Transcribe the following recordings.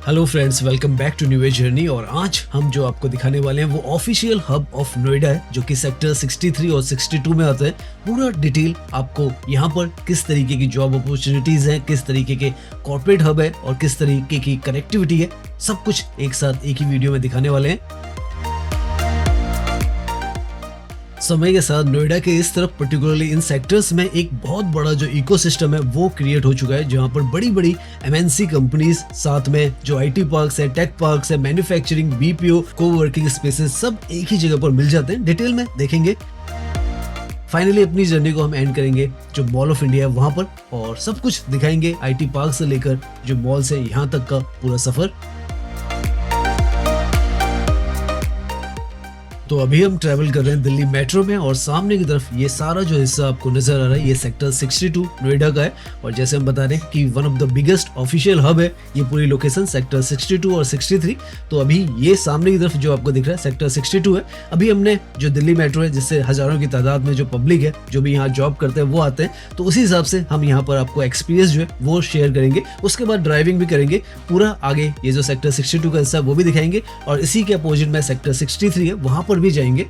Hello friends, welcome back to new journey. और आज हम जो आपको दिखाने वाले हैं वो ऑफिशियल हब ऑफ नोएडा है, जो कि सेक्टर 63 और 62 में आता है। पूरा डिटेल आपको यहाँ पर किस तरीके की जॉब अपॉर्चुनिटीज हैं, किस तरीके के कॉर्पोरेट हब है और किस तरीके की कनेक्टिविटी है, सब कुछ एक साथ एक ही वीडियो में दिखाने वाले हैं। समय के साथ नोएडा के इस तरफ पर्टिकुलरली इन सेक्टर्स में एक बहुत बड़ा जो इकोसिस्टम है वो क्रिएट हो चुका है, जहां पर बड़ी बड़ी एमएनसी कंपनीज, साथ में जो आईटी पार्क्स है, टेक पार्क्स है, मैन्युफैक्चरिंग, बीपीओ, कोवर्किंग स्पेसेस सब एक ही जगह पर मिल जाते हैं। डिटेल में देखेंगे। फाइनली अपनी जर्नी को हम एंड करेंगे जो मॉल ऑफ इंडिया है वहां पर, और सब कुछ दिखाएंगे आईटी पार्क से लेकर जो मॉल से यहाँ तक का पूरा सफर। तो अभी हम ट्रैवल कर रहे हैं दिल्ली मेट्रो में, और सामने की तरफ ये सारा जो हिस्सा आपको नजर आ रहा है ये सेक्टर 62 नोएडा का है। और जैसे हम बता रहे हैं कि one of the biggest official hub है ये पूरी लोकेशन सेक्टर 62 और 63। तो अभी ये सामने की तरफ जो आपको दिख रहा है सेक्टर 62 है। अभी हमने जो दिल्ली मेट्रो है जिससे हजारों की तादाद में जो पब्लिक है जो भी यहाँ जॉब करते हैं वो आते हैं, तो उसी हिसाब से हम यहाँ पर आपको एक्सपीरियंस जो है वो शेयर करेंगे। उसके बाद ड्राइविंग भी करेंगे। पूरा आगे ये जो सेक्टर 62 का हिस्सा वो भी दिखाएंगे, और इसी के अपोजिट में सेक्टर 63 है वहां पर भी जाएंगे।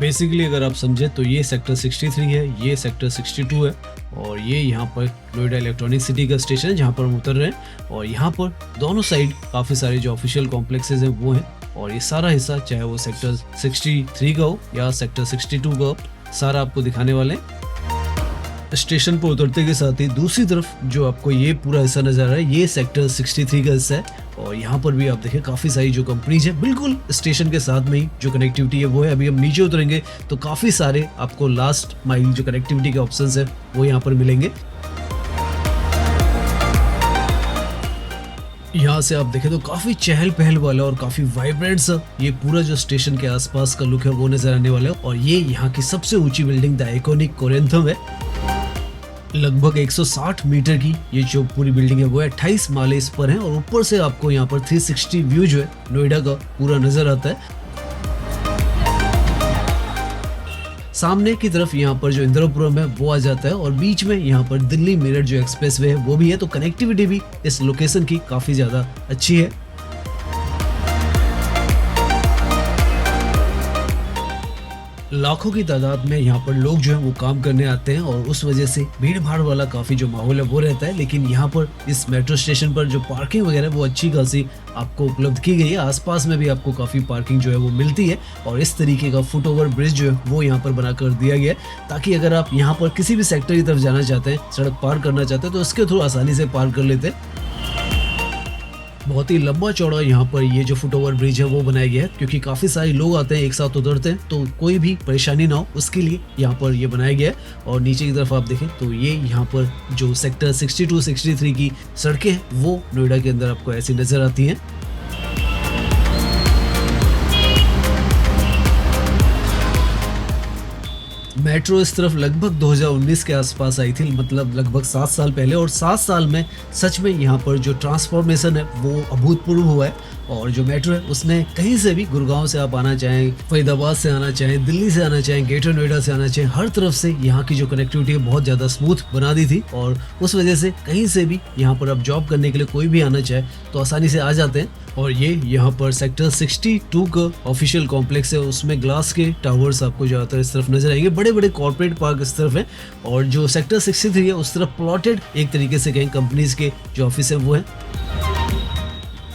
बेसिकली अगर आप समझे तो ये सेक्टर 63 है, ये सेक्टर 62 है, और ये यहाँ पर नोएडा इलेक्ट्रॉनिक सिटी का स्टेशन है जहाँ पर हम उतर रहे हैं। और यहाँ पर दोनों साइड काफ़ी सारे जो ऑफिशियल कॉम्प्लेक्सेस हैं वो हैं, और ये सारा हिस्सा चाहे वो सेक्टर 63 का हो या सेक्टर 62 का हो, सारा आपको दिखाने वाले हैं। स्टेशन पर उतरते के साथ ही दूसरी तरफ जो आपको ये पूरा हिस्सा नजर आ रहा है ये सेक्टर 63 का हिस्सा है, और यहाँ पर भी आप देखें काफी सारी जो कंपनीज है बिल्कुल स्टेशन के साथ में ही जो कनेक्टिविटी है वो है। अभी हम नीचे उतरेंगे तो काफी सारे आपको लास्ट माइल जो कनेक्टिविटी के ऑप्शंस है वो यहाँ पर मिलेंगे। यहाँ से आप देखें तो काफी चहल पहल वाला और काफी वाइब्रेंट सा ये पूरा जो स्टेशन के आसपास का लुक है वो नजर आने वाला है। और ये यहाँ की सबसे ऊंची बिल्डिंग द आइकॉनिक कोरिंथम है। लगभग 160 मीटर की ये जो पूरी बिल्डिंग है वो 28 माले इस पर है, और ऊपर से आपको यहाँ पर 360 व्यू जो है नोएडा का पूरा नजर आता है। सामने की तरफ यहाँ पर जो इंदिरापुरम है वो आ जाता है, और बीच में यहाँ पर दिल्ली मेरठ जो एक्सप्रेसवे है वो भी है। तो कनेक्टिविटी भी इस लोकेशन की काफी ज्यादा अच्छी है। लाखों की तादाद में यहाँ पर लोग जो है वो काम करने आते हैं, और उस वजह से भीड़ भाड़ वाला काफी जो माहौल है वो रहता है। लेकिन यहाँ पर इस मेट्रो स्टेशन पर जो पार्किंग वगैरह वो अच्छी खासी आपको उपलब्ध की गई है। आसपास में भी आपको काफी पार्किंग जो है वो मिलती है, और इस तरीके का फुट ओवर ब्रिज जो है वो यहाँ पर बना कर दिया गया है, ताकि अगर आप यहाँ पर किसी भी सेक्टर की तरफ जाना चाहते हैं, सड़क पार करना चाहते हैं, तो इसके थ्रू आसानी से पार कर लेते हैं। बहुत ही लंबा चौड़ा यहाँ पर ये जो फुट ओवर ब्रिज है वो बनाया गया है, क्योंकि काफी सारे लोग आते हैं एक साथ उतरते हैं, तो कोई भी परेशानी ना हो उसके लिए यहाँ पर ये बनाया गया है। और नीचे की तरफ आप देखें तो ये यहाँ पर जो सेक्टर 62, 63 की सड़कें हैं वो नोएडा के अंदर आपको ऐसी नजर आती हैं। मेट्रो इस तरफ लगभग 2019 के आसपास आई थी, मतलब लगभग 7 साल पहले, और 7 साल में सच में यहाँ पर जो ट्रांसफॉर्मेशन है वो अभूतपूर्व हुआ है। और जो मेट्रो है उसने कहीं से भी, गुड़गांव से आप आना चाहें, फरीदाबाद से आना चाहें, दिल्ली से आना चाहें, ग्रेटर नोएडा से आना चाहें, हर तरफ से यहाँ की जो कनेक्टिविटी है बहुत ज़्यादा स्मूथ बना दी थी। और उस वजह से कहीं से भी यहाँ पर आप जॉब करने के लिए कोई भी आना चाहे तो आसानी से आ जाते हैं। और ये यहाँ पर सेक्टर 62 का ऑफिशियल कॉम्प्लेक्स है, उसमें ग्लास के टावर्स आपको ज़्यादातर इस तरफ नजर आएंगे, बड़े बड़े कॉर्पोरेट पार्क इस तरफ है। और जो सेक्टर 63 है उस तरफ प्लॉटेड एक तरीके से कहीं कंपनीज के जो ऑफिस है वो है।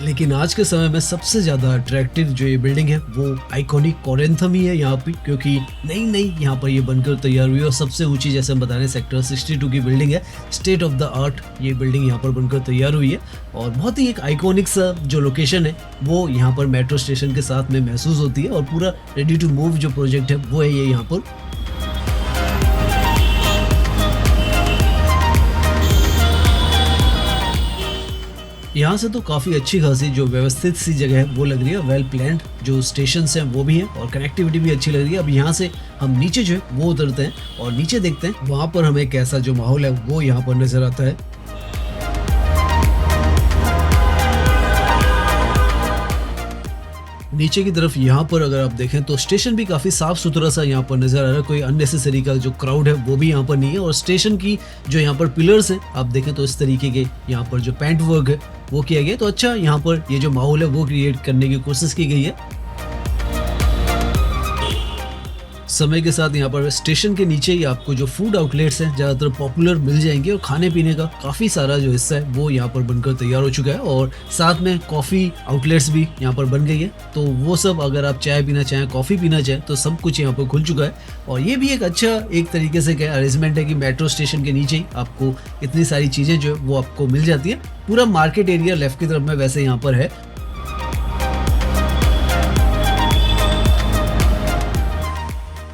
लेकिन आज के समय में सबसे ज्यादा अट्रैक्टिव जो ये बिल्डिंग है वो आइकॉनिक कोरिंथम ही है यहाँ पे, क्योंकि नई यहाँ पर ये बनकर तैयार हुई है। और सबसे ऊंची जैसे हम बता रहे हैं सेक्टर 62 की बिल्डिंग है, स्टेट ऑफ द आर्ट ये बिल्डिंग यहाँ पर बनकर तैयार हुई है। और बहुत ही एक आइकॉनिक सा जो लोकेशन है वो यहाँ पर मेट्रो स्टेशन के साथ में महसूस होती है, और पूरा रेडी टू मूव जो प्रोजेक्ट है वो है ये यहाँ पर। यहाँ से तो काफ़ी अच्छी खासी जो व्यवस्थित सी जगह है वो लग रही है, वेल प्लान्ड जो स्टेशन हैं वो भी हैं, और कनेक्टिविटी भी अच्छी लग रही है। अब यहाँ से हम नीचे जो है वो उतरते हैं और नीचे देखते हैं वहाँ पर हमें कैसा जो माहौल है वो यहाँ पर नज़र आता है। नीचे की तरफ यहाँ पर अगर आप देखें तो स्टेशन भी काफ़ी साफ सुथरा सा यहाँ पर नज़र आ रहा है, कोई अननेसेसरी का जो क्राउड है वो भी यहाँ पर नहीं है। और स्टेशन की जो यहाँ पर पिलर्स हैं आप देखें तो इस तरीके के यहाँ पर जो पेंट वर्क है वो किया गया है। तो अच्छा यहाँ पर ये जो माहौल है वो क्रिएट करने की कोशिश की गई है। समय के साथ यहाँ पर स्टेशन के नीचे ही आपको जो फूड आउटलेट्स हैं ज़्यादातर पॉपुलर मिल जाएंगे और खाने पीने का काफ़ी सारा जो हिस्सा है वो यहाँ पर बनकर तैयार हो चुका है। और साथ में कॉफ़ी आउटलेट्स भी यहाँ पर बन गई है। तो वो सब अगर आप चाय पीना चाहें, कॉफ़ी पीना चाहें तो सब कुछ यहाँ पर खुल चुका है। और ये भी एक अच्छा एक तरीके से क्या अरेंजमेंट है कि मेट्रो स्टेशन के नीचे ही आपको इतनी सारी चीज़ें जो है वो आपको मिल जाती है। पूरा मार्केट एरिया लेफ्ट की तरफ में वैसे यहाँ पर है।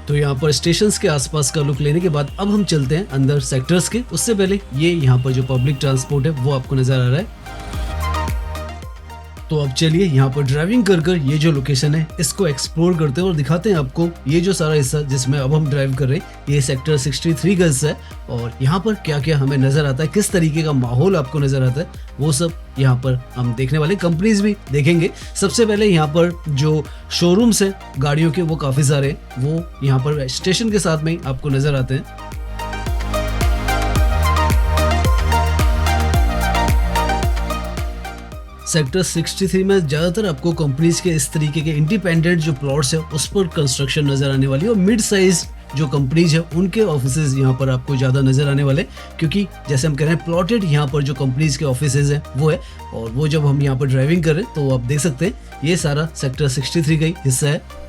तो यहाँ पर स्टेशंस के आसपास का लुक लेने के बाद अब हम चलते हैं अंदर सेक्टर्स के। उससे पहले ये यहाँ पर जो पब्लिक ट्रांसपोर्ट है वो आपको नजर आ रहा है। तो अब चलिए यहाँ पर ड्राइविंग कर कर ये जो लोकेशन है इसको एक्सप्लोर करते हैं और दिखाते हैं आपको ये जो सारा हिस्सा जिसमें अब हम ड्राइव कर रहे हैं ये सेक्टर 63 का हिस्सा है। और यहाँ पर क्या क्या हमें नजर आता है, किस तरीके का माहौल आपको नजर आता है, वो सब यहाँ पर हम देखने वाले, कंपनीज भी देखेंगे। सबसे पहले यहाँ पर जो शोरूम्स है गाड़ियों के वो काफी सारे वो यहाँ पर स्टेशन के साथ में ही आपको नजर आते हैं। सेक्टर 63 में ज़्यादातर आपको कंपनीज के इस तरीके के इंडिपेंडेंट जो प्लॉट्स है उस पर कंस्ट्रक्शन नज़र आने वाली है। और मिड साइज जो कंपनीज है उनके ऑफिसेज यहाँ पर आपको ज़्यादा नज़र आने वाले, क्योंकि जैसे हम कह रहे हैं प्लॉटेड यहाँ पर जो कंपनीज के ऑफिसेज हैं वो है। और वो जब हम यहाँ पर ड्राइविंग कर रहे हैं तो आप देख सकते हैं ये सारा सेक्टर 63 का ही हिस्सा है।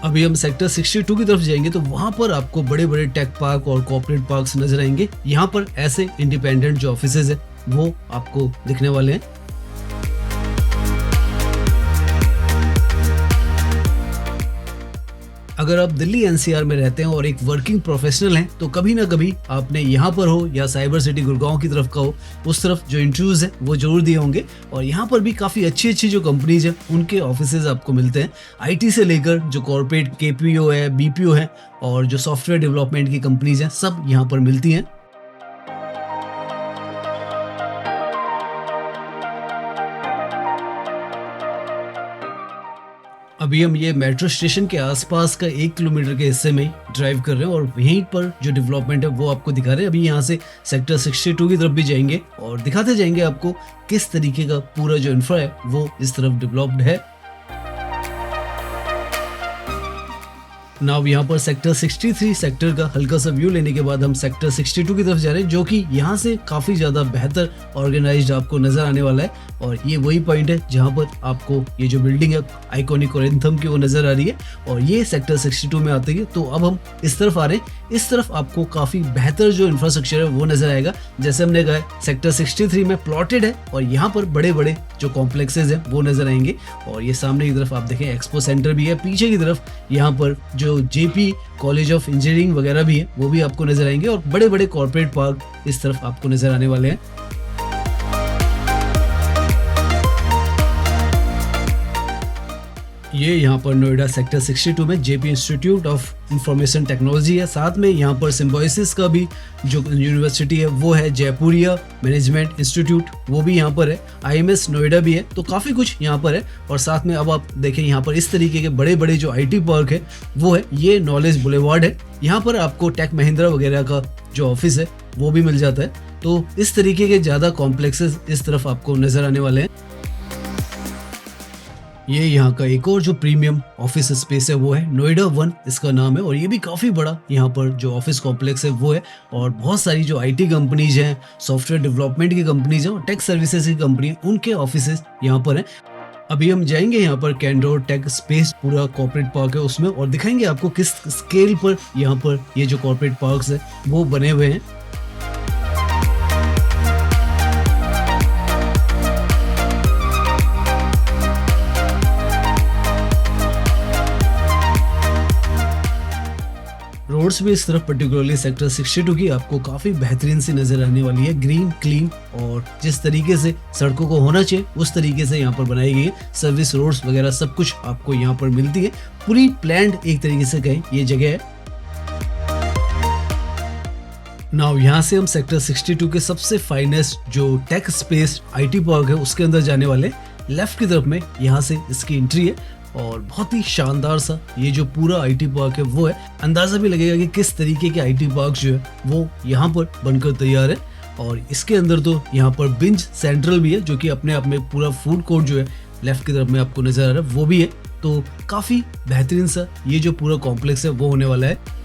अभी हम सेक्टर 62 की तरफ जाएंगे तो वहां पर आपको बड़े बड़े टेक पार्क और कॉर्पोरेट पार्क्स नजर आएंगे। यहाँ पर ऐसे इंडिपेंडेंट जो ऑफिसेज है वो आपको दिखने वाले हैं। अगर आप दिल्ली एनसीआर में रहते हैं और एक वर्किंग प्रोफेशनल हैं तो कभी ना कभी आपने यहाँ पर हो या साइबर सिटी गुड़गांव की तरफ का हो उस तरफ जो इंटरव्यूज है वो जरूर दिए होंगे। और यहाँ पर भी काफ़ी अच्छी अच्छी जो कंपनीज है उनके ऑफिसेज आपको मिलते हैं। आईटी से लेकर जो कॉर्पोरेट केपीओ है, बीपीओ है और जो सॉफ्टवेयर डेवलपमेंट की कंपनीज हैं सब यहाँ पर मिलती हैं। अभी हम ये मेट्रो स्टेशन के आसपास का 1 किलोमीटर के हिस्से में ड्राइव कर रहे हैं और यहीं पर जो डेवलपमेंट है वो आपको दिखा रहे हैं। अभी यहाँ से सेक्टर 62 की तरफ भी जाएंगे और दिखाते जाएंगे आपको किस तरीके का पूरा जो इंफ्रा है वो इस तरफ डेवलप्ड है। नाउ यहाँ पर सेक्टर 63 सेक्टर का हल्का सा व्यू लेने के बाद हम सेक्टर 62 की तरफ जा रहे हैं, जो कि यहाँ से काफ़ी ज़्यादा बेहतर ऑर्गेनाइज्ड आपको नज़र आने वाला है। और ये वही पॉइंट है जहाँ पर आपको ये जो बिल्डिंग है आइकॉनिक और एंथम की वो नज़र आ रही है और ये सेक्टर 62 में आती है। तो अब हम इस तरफ आ रहे हैं, इस तरफ आपको काफ़ी बेहतर जो इंफ्रास्ट्रक्चर है वो नज़र आएगा। जैसे हमने कहा सेक्टर 63 में प्लॉटेड है और यहाँ पर बड़े बड़े जो कॉम्प्लेक्सेज हैं वो नज़र आएंगे। और ये सामने की तरफ आप देखें एक्सपो सेंटर भी है, पीछे की तरफ यहाँ पर जो जेपी कॉलेज ऑफ इंजीनियरिंग वगैरह भी है वो भी आपको नजर आएंगे और बड़े बड़े कॉर्पोरेट पार्क इस तरफ आपको नजर आने वाले हैं। ये यहाँ पर नोएडा सेक्टर 62 में JP institute of information technology है। साथ में यहाँ पर सिम्बोसिस का भी जो यूनिवर्सिटी है वो है, जयपुरिया मैनेजमेंट इंस्टीट्यूट वो भी यहाँ पर है, आईएमएस नोएडा भी है। तो काफ़ी कुछ यहाँ पर है। और साथ में अब आप देखें यहाँ पर इस तरीके के बड़े बड़े जो आईटी पार्क है वो है, ये नॉलेज बुलेवार्ड है। यहाँ पर आपको टेक महिंद्रा वगैरह का जो ऑफिस है वो भी मिल जाता है। तो इस तरीके के ज़्यादा कॉम्प्लेक्सेस इस तरफ आपको नजर आने वाले हैं। ये यहाँ का एक और जो प्रीमियम ऑफिस स्पेस है वो है नोएडा 1 इसका नाम है। और ये भी काफ़ी बड़ा यहाँ पर जो ऑफिस कॉम्प्लेक्स है वो है और बहुत सारी जो आईटी कंपनीज हैं, सॉफ्टवेयर डेवलपमेंट की कंपनीज हैं और टेक सर्विसेज की कंपनी है, उनके ऑफिसेज यहाँ पर हैं। अभी हम जाएंगे यहाँ पर कैंडोर टेक स्पेस, पूरा कॉर्पोरेट पार्क है उसमें, और दिखाएंगे आपको किस स्केल पर यहाँ पर ये जो कॉर्पोरेट पार्क्स है वो बने हुए हैं। रोड्स भी इस तरफ पर्टिकुलरली सेक्टर 62 की आपको काफ़ी बेहतरीन सी नज़र आने वाली है, ग्रीन क्लीन, और जिस तरीके से सड़कों को होना चाहिए उस तरीके से यहाँ पर बनाई गई है। सर्विस रोड्स वगैरह सब कुछ आपको यहाँ पर मिलती है, पूरी प्लान्ड एक तरीके से कहें ये जगह है। नाउ यहाँ से हम सेक्टर 62 के सबसे फाइनेस्ट जो टेक स्पेस आईटी पार्क है उसके अंदर जाने वाले। लेफ्ट की तरफ में यहाँ से इसकी एंट्री है और बहुत ही शानदार सा ये जो पूरा आईटी पार्क है वो है। अंदाजा भी लगेगा कि किस तरीके के आईटी पार्क जो है वो यहाँ पर बनकर तैयार है। और इसके अंदर तो यहाँ पर बिंज सेंट्रल भी है जो कि अपने आप में पूरा फूड कोर्ट जो है लेफ्ट की तरफ में आपको नजर आ रहा है वो भी है। तो काफी बेहतरीन सा ये जो पूरा कॉम्प्लेक्स है वो होने वाला है।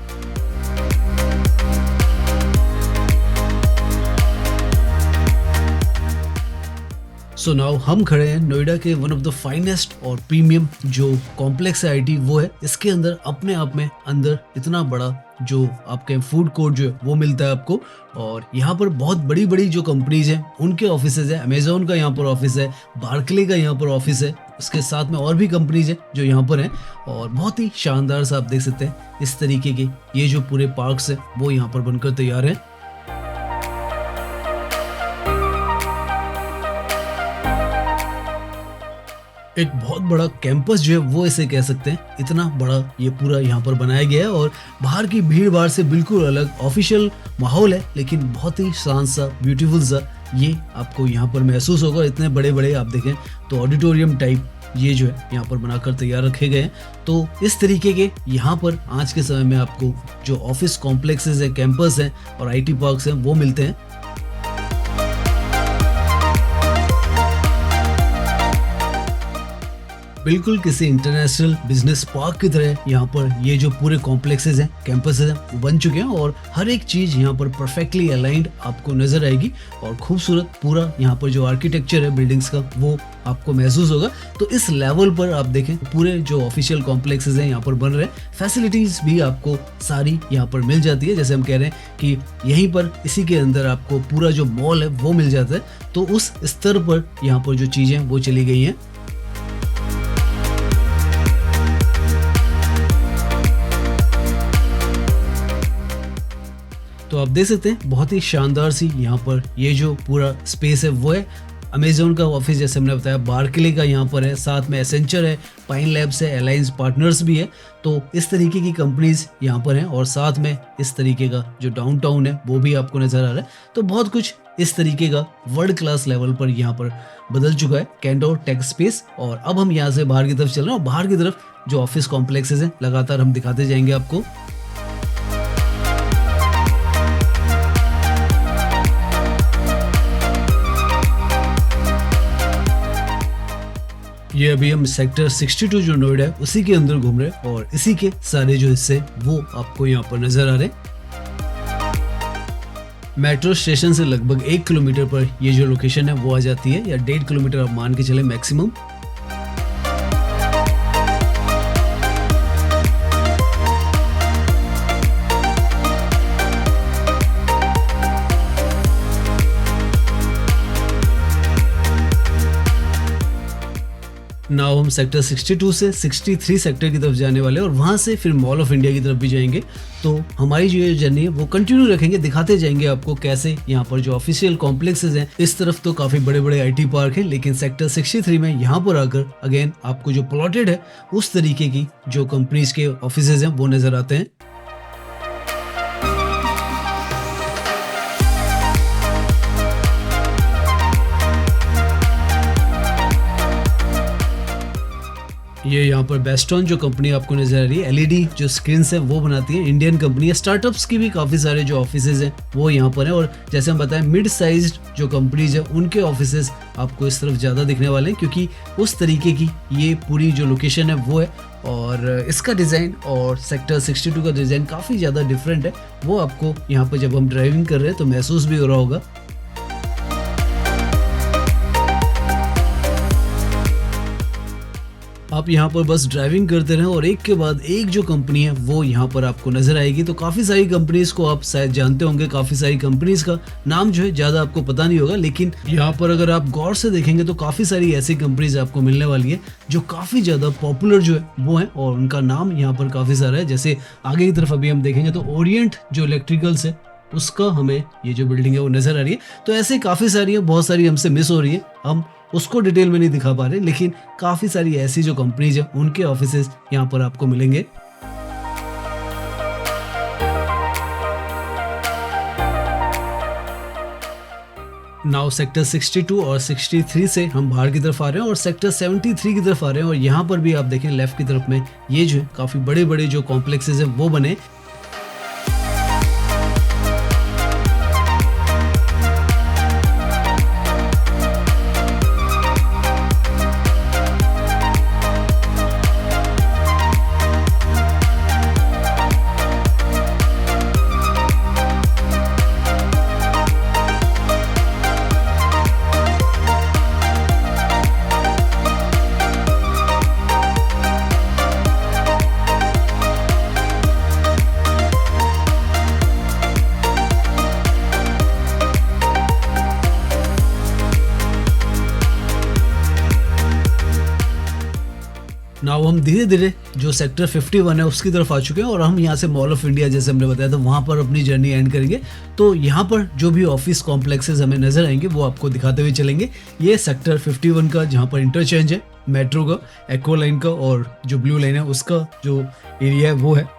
सो नाउ हम खड़े हैं नोएडा के वन ऑफ द फाइनेस्ट और प्रीमियम जो कॉम्प्लेक्स है आईटी वो है। इसके अंदर अपने आप में अंदर इतना बड़ा जो आपके फूड कोर्ट जो है वो मिलता है आपको। और यहाँ पर बहुत बड़ी बड़ी जो कंपनीज हैं उनके ऑफिसेज है। अमेजोन का यहाँ पर ऑफिस है, बार्कले का यहाँ पर ऑफिस है, उसके साथ में और भी कंपनीज हैं जो यहाँ पर हैं। और बहुत ही शानदार सा आप देख सकते हैं इस तरीके के ये जो पूरे पार्क्स है वो यहाँ पर बनकर तैयार है। एक बहुत बड़ा कैंपस जो है वो इसे कह सकते हैं, इतना बड़ा ये पूरा यहाँ पर बनाया गया है। और बाहर की भीड़ भाड़ से बिल्कुल अलग ऑफिशियल माहौल है, लेकिन बहुत ही शांत सा ब्यूटीफुल सा ये आपको यहाँ पर महसूस होगा। इतने बड़े बड़े आप देखें तो ऑडिटोरियम टाइप ये जो है यहाँ पर बनाकर तैयार रखे गए हैं। तो इस तरीके के यहाँ पर आज के समय में आपको जो ऑफिस कॉम्प्लेक्सेस है, कैंपस हैं और आईटी पार्क्स हैं वो मिलते हैं। बिल्कुल किसी इंटरनेशनल बिजनेस पार्क की तरह यहाँ पर ये जो पूरे कॉम्प्लेक्सेस हैं, कैंपसेस हैं वो बन चुके हैं और हर एक चीज यहाँ पर परफेक्टली अलाइंड आपको नजर आएगी। और खूबसूरत पूरा यहाँ पर जो आर्किटेक्चर है बिल्डिंग्स का वो आपको महसूस होगा। तो इस लेवल पर आप देखें पूरे जो ऑफिशियल कॉम्प्लेक्सेस हैं यहाँ पर बन रहे हैं, फैसिलिटीज भी आपको सारी यहाँ पर मिल जाती है। जैसे हम कह रहे हैं कि यहीं पर इसी के अंदर आपको पूरा जो मॉल है वो मिल जाता है। तो उस स्तर पर यहाँ पर जो चीजें वो चली गई हैं। तो आप देख सकते हैं बहुत ही शानदार सी यहाँ पर ये जो पूरा स्पेस है वो है। अमेजोन का ऑफिस जैसे हमने बताया, बार्कले का यहाँ पर है, साथ में एसेंचर है, पाइन लैब्स है, अलायंस पार्टनर्स भी है। तो इस तरीके की कंपनीज यहाँ पर हैं और साथ में इस तरीके का जो डाउनटाउन है वो भी आपको नजर आ रहा है। तो बहुत कुछ इस तरीके का वर्ल्ड क्लास लेवल पर यहाँ पर बदल चुका है कैंडोर टेक स्पेस। और अब हम यहाँ से बाहर की तरफ चल रहे हैं और बाहर की तरफ जो ऑफिस कॉम्प्लेक्सेस हैं लगातार हम दिखाते जाएंगे आपको। ये अभी हम सेक्टर 62 जो नोएडा है उसी के अंदर घूम रहे हैं और इसी के सारे जो हिस्से वो आपको यहाँ पर नजर आ रहे हैं। मेट्रो स्टेशन से लगभग 1 किलोमीटर पर ये जो लोकेशन है वो आ जाती है, या 1.5 किलोमीटर आप मान के चले मैक्सिमम। नाउ हम सेक्टर 62 से 63 सेक्टर की तरफ जाने वाले हैं और वहां से फिर मॉल ऑफ इंडिया की तरफ भी जाएंगे। तो हमारी जो ये जर्नी है वो कंटिन्यू रखेंगे, दिखाते जाएंगे आपको कैसे यहाँ पर जो ऑफिशियल कॉम्प्लेक्सेस हैं, इस तरफ तो काफी बड़े बड़े आईटी पार्क हैं, लेकिन सेक्टर 63 में यहाँ पर आकर अगेन आपको जो प्लॉटेड है उस तरीके की जो कंपनीज के ऑफिसेज हैं वो नजर आते हैं। ये यहाँ पर बेस्टॉन जो कंपनी आपको नजर आ रही है, एलईडी जो स्क्रीन है वो बनाती है, इंडियन कंपनी है। स्टार्टअप्स की भी काफी सारे जो ऑफिसेज हैं वो यहाँ पर है। और जैसे हम बताएं मिड साइज्ड जो कंपनीज है उनके ऑफिसेज आपको इस तरफ ज्यादा दिखने वाले हैं, क्योंकि उस तरीके की ये पूरी जो लोकेशन है वो है। और इसका डिजाइन और सेक्टर 62 का डिजाइन काफी ज्यादा डिफरेंट है, वो आपको यहाँ पर जब हम ड्राइविंग कर रहे हैं तो महसूस भी हो रहा होगा। आप यहाँ पर बस ड्राइविंग करते रहें और एक के बाद एक जो कंपनी है वो यहाँ पर आपको नजर आएगी। तो काफी सारी कंपनीज को आप शायद जानते होंगे, काफी सारी कंपनीज का नाम जो है ज्यादा आपको पता नहीं होगा, लेकिन यहाँ पर अगर आप गौर से देखेंगे तो काफी सारी ऐसी कंपनीज आपको मिलने वाली है जो काफी ज्यादा पॉपुलर जो है वो है और उनका नाम यहाँ पर काफी सारा है। जैसे आगे की तरफ अभी हम देखेंगे तो ओरिएंट जो इलेक्ट्रिकल्स है उसका हमें ये जो बिल्डिंग है वो नजर आ रही है। तो ऐसे काफी सारी है, बहुत सारी हमसे मिस हो रही है, हम उसको डिटेल में नहीं दिखा पा रहे, लेकिन काफी सारी ऐसी जो कंपनीज है उनके ऑफिसेज यहाँ पर आपको मिलेंगे। नाउ सेक्टर 62 और 63 से हम बाहर की तरफ आ रहे हैं और सेक्टर 73 की तरफ आ रहे हैं और यहाँ पर भी आप देखें लेफ्ट की तरफ में ये जो है काफी बड़े बड़े जो कॉम्प्लेक्सेस हैं वो बने। नाउ हम धीरे धीरे जो सेक्टर 51 है उसकी तरफ आ चुके हैं और हम यहाँ से मॉल ऑफ इंडिया जैसे हमने बताया था वहाँ पर अपनी जर्नी एंड करेंगे। तो यहाँ पर जो भी ऑफिस कॉम्प्लेक्सेस हमें नजर आएंगे वो आपको दिखाते हुए चलेंगे। ये सेक्टर 51 का जहाँ पर इंटरचेंज है मेट्रो का, एक्वा लाइन का और जो ब्लू लाइन है उसका जो एरिया है वो है।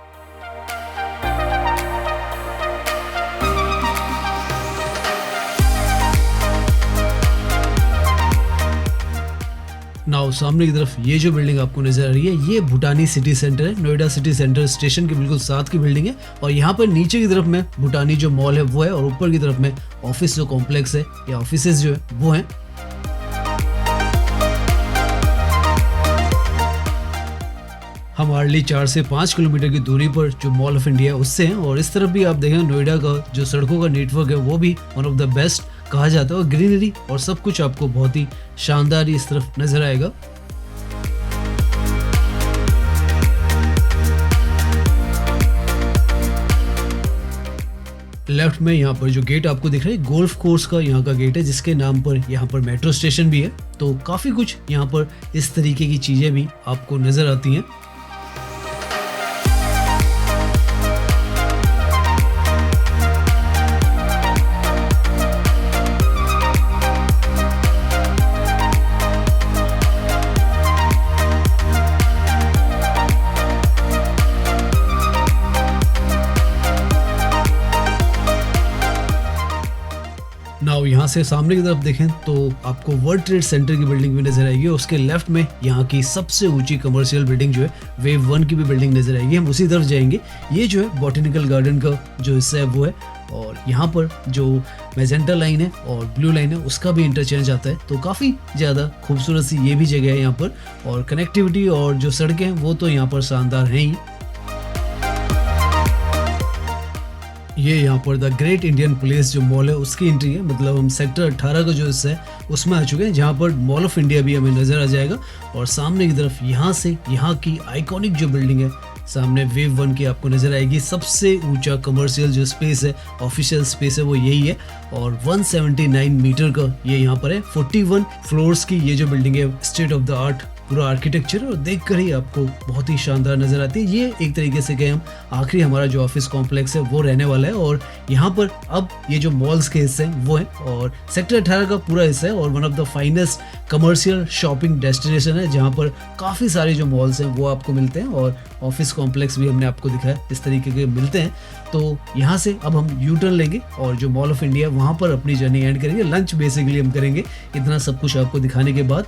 नाउ सामने की तरफ ये जो बिल्डिंग आपको नजर आ रही है ये भूटानी सिटी सेंटर है, नोएडा सिटी सेंटर स्टेशन के बिल्कुल साथ की बिल्डिंग है और यहाँ पर नीचे की तरफ में भूटानी जो मॉल है वो है और ऊपर की तरफ में ऑफिस जो कॉम्प्लेक्स है या ऑफिसेज जो है वो हैं। हम हार्डली 4 से 5 किलोमीटर की दूरी पर जो मॉल ऑफ इंडिया है उससे हैं और इस तरफ भी आप देखें नोएडा का जो सड़कों का नेटवर्क है वो भी वन ऑफ द बेस्ट कहा जाता है और ग्रीनरी और सब कुछ आपको बहुत ही शानदार इस तरफ नजर आएगा। लेफ्ट में यहाँ पर जो गेट आपको दिख रहा है गोल्फ कोर्स का यहाँ का गेट है जिसके नाम पर यहाँ पर मेट्रो स्टेशन भी है। तो काफी कुछ यहाँ पर इस तरीके की चीजें भी आपको नजर आती हैं। नाउ यहाँ से सामने की तरफ देखें तो आपको वर्ल्ड ट्रेड सेंटर की बिल्डिंग भी नजर आएगी। उसके लेफ्ट में यहाँ की सबसे ऊंची कमर्शियल बिल्डिंग जो है वेव 1 की भी बिल्डिंग नजर आएगी। हम उसी तरफ जाएंगे। ये जो है बॉटेनिकल गार्डन का जो हिस्सा है वो है और यहाँ पर जो मैजेंटा लाइन है और ब्लू लाइन है उसका भी इंटरचेंज आता है। तो काफ़ी ज़्यादा खूबसूरत सी ये भी जगह है यहाँ पर और कनेक्टिविटी और जो सड़कें हैं वो तो यहाँ पर शानदार हैं ही। ये यहाँ पर द ग्रेट इंडियन प्लेस जो मॉल है उसकी एंट्री है, मतलब हम सेक्टर 18 का जो हिस्सा है उसमें आ चुके हैं जहाँ पर मॉल ऑफ इंडिया भी हमें नजर आ जाएगा। और सामने की तरफ यहाँ से यहाँ की आइकॉनिक जो बिल्डिंग है सामने वेव 1 की आपको नजर आएगी। सबसे ऊंचा कमर्शियल जो स्पेस है ऑफिशियल स्पेस है वो यही है और 179 मीटर का ये यहाँ पर है। 41 फ्लोर्स की ये जो बिल्डिंग है स्टेट ऑफ द आर्ट पूरा आर्किटेक्चर और देखकर ही आपको बहुत ही शानदार नजर आती है। ये एक तरीके से कहें हम आखिरी हमारा जो ऑफिस कॉम्प्लेक्स है वो रहने वाला है और यहाँ पर अब ये जो मॉल्स के हिस्से हैं वो हैं और सेक्टर 18 का पूरा हिस्सा है और one of the finest commercial shopping destination है जहाँ पर काफ़ी सारे जो मॉल्स हैं वो आपको मिलते हैं और ऑफिस कॉम्प्लेक्स भी हमने आपको दिखाया इस तरीके के मिलते हैं। तो यहाँ से अब हम यू टर्न लेंगे और जो मॉल ऑफ इंडिया वहाँ पर अपनी जर्नी एंड करेंगे। लंच बेसिकली हम करेंगे इतना सब कुछ आपको दिखाने के बाद।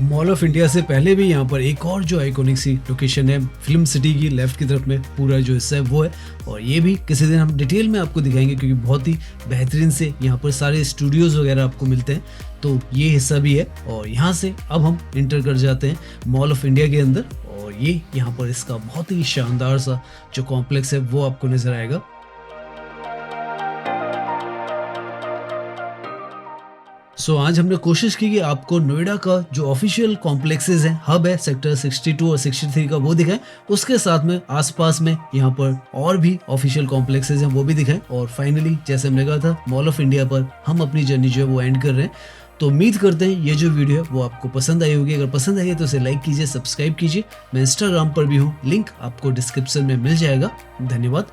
मॉल ऑफ इंडिया से पहले भी यहाँ पर एक और जो आइकॉनिक सी लोकेशन है फिल्म सिटी की लेफ्ट की तरफ में पूरा जो हिस्सा है वो है और ये भी किसी दिन हम डिटेल में आपको दिखाएंगे क्योंकि बहुत ही बेहतरीन से यहाँ पर सारे स्टूडियोज वगैरह आपको मिलते हैं। तो ये हिस्सा भी है और यहाँ से अब हम इंटर कर जाते हैं मॉल ऑफ इंडिया के अंदर और ये यहाँ पर इसका बहुत ही शानदार सा जो कॉम्प्लेक्स है वो आपको नजर आएगा। आज हमने कोशिश की कि आपको नोएडा का जो ऑफिशियल कॉम्प्लेक्सेस हैं हब है सेक्टर 62 और 63 का वो दिखाएं, उसके साथ में आसपास में यहाँ पर और भी ऑफिशियल कॉम्प्लेक्सेस हैं वो भी दिखाएं और फाइनली जैसे हमने कहा था मॉल ऑफ इंडिया पर हम अपनी जर्नी जो है वो एंड कर रहे हैं। तो उम्मीद करते हैं ये जो वीडियो है वो आपको पसंद आई होगी। अगर पसंद आई है तो इसे लाइक कीजिए, सब्सक्राइब कीजिए। मैं इंस्टाग्राम पर भी हूँ, लिंक आपको डिस्क्रिप्शन में मिल जाएगा। धन्यवाद।